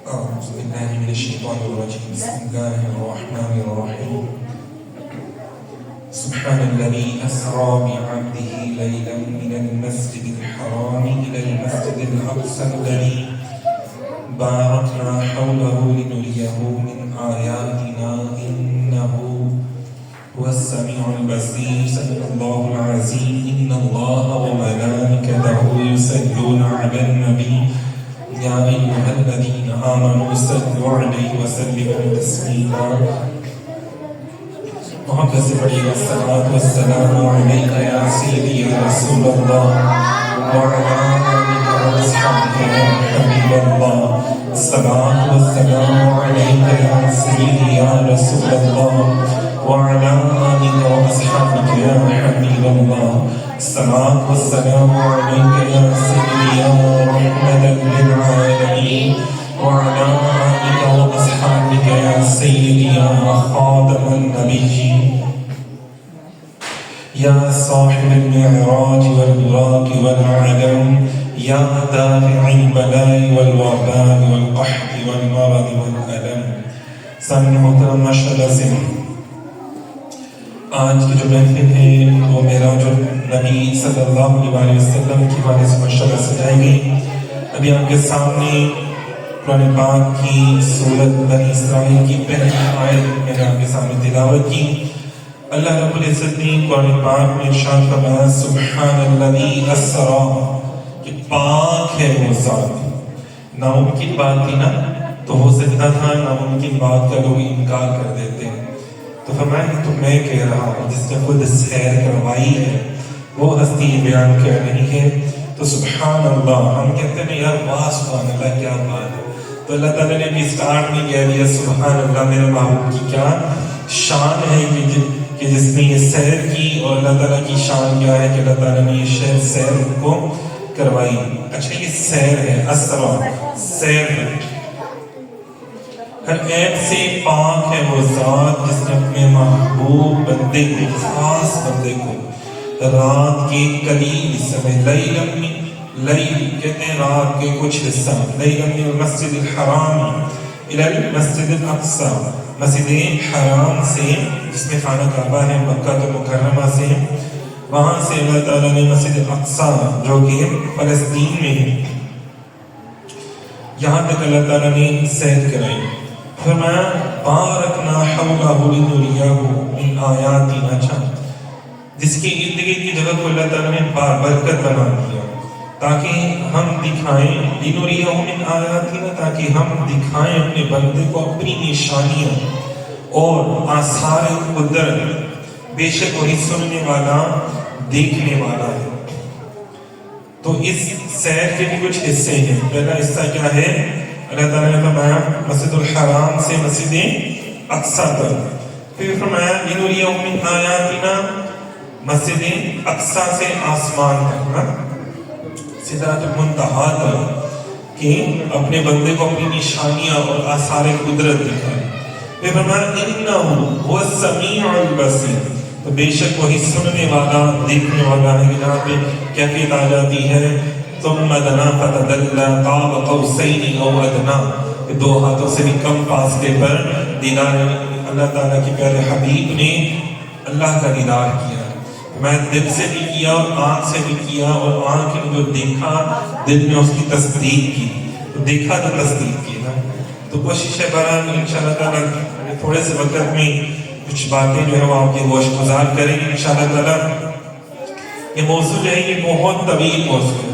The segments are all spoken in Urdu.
أعوذ بالله من الشيطان الرجيم بسم الله الرحمن الرحيم سبحان الذي أسرى بعبده ليلا من المسجد الحرام إلى المسجد الأقصى الذي باركنا حوله لنريه من آياتنا إنه هو السميع البصير صدق الله العظيم إن الله وملائكته يصلون على النبي يا أيها الذين آمنوا صلوا عليه وسلموا تسليما محمد صلی الصلاة والسلام عليك يا سيدي يا رسول الله وعلى آلك وأصحابك يا حبيب الله الصلاة والسلام عليك يا سيدي يا رسول الله وعلى آلك وأصحابك يا حبيب الله الصلاة والسلام عليك يا سيدي يا رحمة للعالمين وعلى آلك وأصحابك يا سيدي يا خاتم النبيين يا صاحب المعراج والبراق والعلم يا دافع البلاء والوباء والقحط والمرض والألم سامعین محترم ماشاءاللہ سے آج کی جو محفل ہے وہ میرا جو نبی صلی اللہ علیہ وسلم کی بارے سے ماشاءاللہ سجائی گئی. ابھی آپ کے سامنے قرآن پاک کی سورت بنی اسرائیل کی پہلی آیت میں نے آپ کے سامنے تلاوت کی. اللہ رب العزت نے قرآن پاک میں ارشاد فرمایا سبحان الذی اسری کہ پاک ہے وہ ذات. ناممکن بات تھی نا تو ہو سکتا تھا ناممکن بات کا لوگ انکار کر دیتے ہیں. تو فرمایا کہ تو میں کہہ رہا ہوں جس نے خود سیر کروائی ہے وہ ہستی بیان کر رہی ہے. تو سبحان اللہ ہم کہتے ہیں یار واہ سبحان اللہ کیا بات ہے. تو اللہ تعالیٰ نے بھی اسٹارٹ میں کہہ دیا سبحان اللہ میرے محبوب کی کیا شان ہے کہ جس نے یہ سیر کی. اور اللہ تعالیٰ کی شان کیا ہے کہ اللہ تعالیٰ نے یہ شہر سیر کو کروائی. اچھا یہ سیر ہے اسرا سیر ہے. ہر عیب سے پاک ہے وہ ذات جس نے اپنے محبوب بندے کو خاص بندے کو رات کے قلیل حصے میں لیل کہتے ہیں رات کے کچھ حصہ لیل من المسجد الحرام الى المسجد الاقصی مسجد حرام سے جس میں خانہ کعبہ ہے مکہ مکرمہ سے وہاں سے اللہ تعالیٰ نے مسجد الاقصی جو کہ فلسطین میں ہے یہاں تک اللہ تعالیٰ نے سیر کرائی. فرمایا بارکنا حولہ لنریہ من آیاتنا اچھا جس کے ارد گرد کی جگہ کو اللہ تعالیٰ نے برکت بنا دیا تاکہ ہم دکھائیں لنریہ من آیاتنا تاکہ ہم دکھائیں اپنے بندے کو اپنی نشانیاں اور آثار قدرت. بے شک وہی سننے والا دیکھنے والا ہے. تو اس سیر کے بھی کچھ حصے ہیں. پہلا حصہ کیا ہے اللہ تعالیٰ نے فرمایا مسجد الحرام سے مسجد اقصی تک. پھر فرمایا لنریہ من آیاتنا مسجد اقصی سے آسمان تک سدرۃ المنتہا تک کہ اپنے بندے کو اپنی نشانیاں اور آثار قدرت دکھائے. پھر فرمایا انہ هو السمیع البصیر تو بے شک وہی سننے والا دیکھنے والا ہے. جہاں پہ کیفیت آ جاتی ہے ثم دنا فتدلى قاب قوسین او ادنی دو ہاتھوں سے بھی کم فاصلے پر دیدار اللہ تعالیٰ کے پیارے حبیب نے اللہ کا دیدار کیا. میں دل سے بھی کیا اور آنکھ سے بھی کیا اور آنکھ نے جو دیکھا دل نے اس کی تصدیق کی. تو دیکھا تو تصدیق کی نا. تو کوشش ہے برحال انشاءاللہ تعالیٰ تھوڑے سے وقت میں کچھ باتیں جو ہے وہ آپ کے گوش گزار کریں گے انشاءاللہ تعالیٰ. یہ موضوع جو ہے یہ بہت طویل موضوع ہے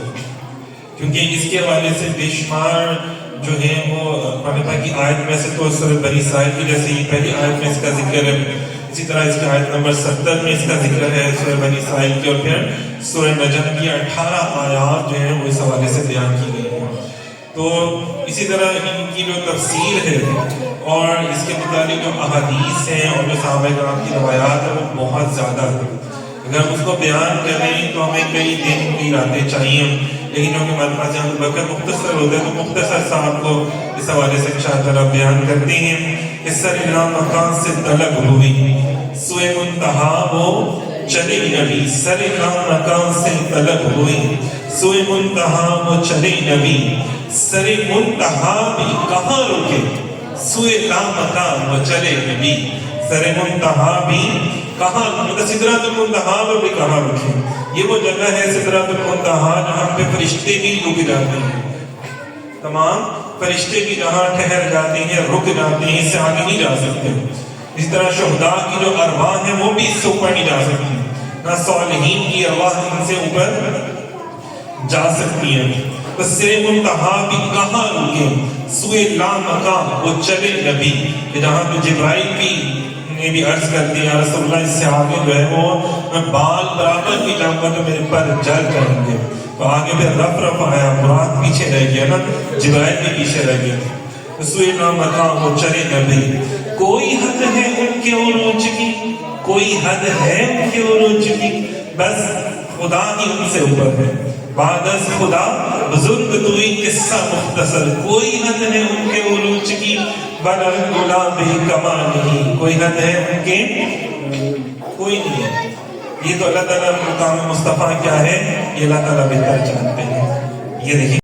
کیونکہ اس کے حوالے سے بے شمار جو ہے وہ قرآن پاک کی آیت میں سے تو سورۃ بنی اسرائیل کی جیسے یہ پہلی آیت میں اس کا ذکر ہے. اسی طرح اس کی آیت نمبر 70 میں اس کا ذکر ہے سورۃ بنی اسرائیل کی. اور پھر سورۃ نجم کی 18 آیات جو ہیں وہ اس حوالے سے بیان کی گئی ہیں. تو اسی طرح ان کی جو تفسیر ہے اور اس کے متعلق جو احادیث ہیں اور جو صحابہ کرام کی روایات ہیں وہ بہت زیادہ ہیں. اگر ہم اس کو بیان کریں تو ہمیں کئی دن کئی راتیں چاہیے. لیکن جو کہ ہمارے پاس یہاں وقت مختصر ہوتا ہے تو مختصر صاحب کو اس حوالے سے انشاءاللہ بیان کرتے ہیں. اس سر مکان سے طلب ہوئی سوئے منتہا وہ چلے نبی سر مکان سے طلب ہوئی سوئے منتہا وہ چلے نبی سر منتہا بھی کہاں سوئے لامکان وہ چلے نبی، سر منتہا بھی کہاں، مطلب سدرۃ المنتہا پر بھی کہاں رکھے. یہ وہ جگہ ہے سدرۃ المنتہا جہاں پہ فرشتے بھی رک جاتے ہیں، تمام فرشتے بھی جہاں ٹھہر جاتے ہیں، رک جاتے ہیں، اس سے آگے نہیں جا سکتے. اس طرح شہداء کی جو ارواح ہیں وہ بھی اس سے اوپر نہیں جا سکتی، نہ صالحین کی ارواح ان سے اوپر جا سکتی ہیں. بس سر منتہا بھی کہاں رکے، سوئے لامکان وہ چلے نبی، کہ جہاں پہ جبرائیل بھی نے بھی عرض کر دیا یا رسول اللہ اس سے آگے جو ہے وہ میں بال برابر بھی جاؤں گا تو میرے پر جل جائیں گے. تو آگے پھر رف آیا، مراد پیچھے رہ گیا نا، جبرائیل بھی پیچھے رہ گیا. سوئے لامکان وہ چلے نبی، کوئی حد ہے ان کے عروج کی، کوئی حد ہے ان کے عروج کی، بس خدا ہی ان سے اوپر ہے. بعد از خدا بزرگ توئی قصہ مختصر، کوئی حد ہے ان کے عروج کی، بلغ گلاب کمال نہیں، کوئی حد ہے ان کے، کوئی نہیں ہے. یہ تو اللہ تعالیٰ مقام مصطفیٰ کیا ہے یہ اللہ تعالیٰ بہتر جانتے ہیں. یہ دیکھیں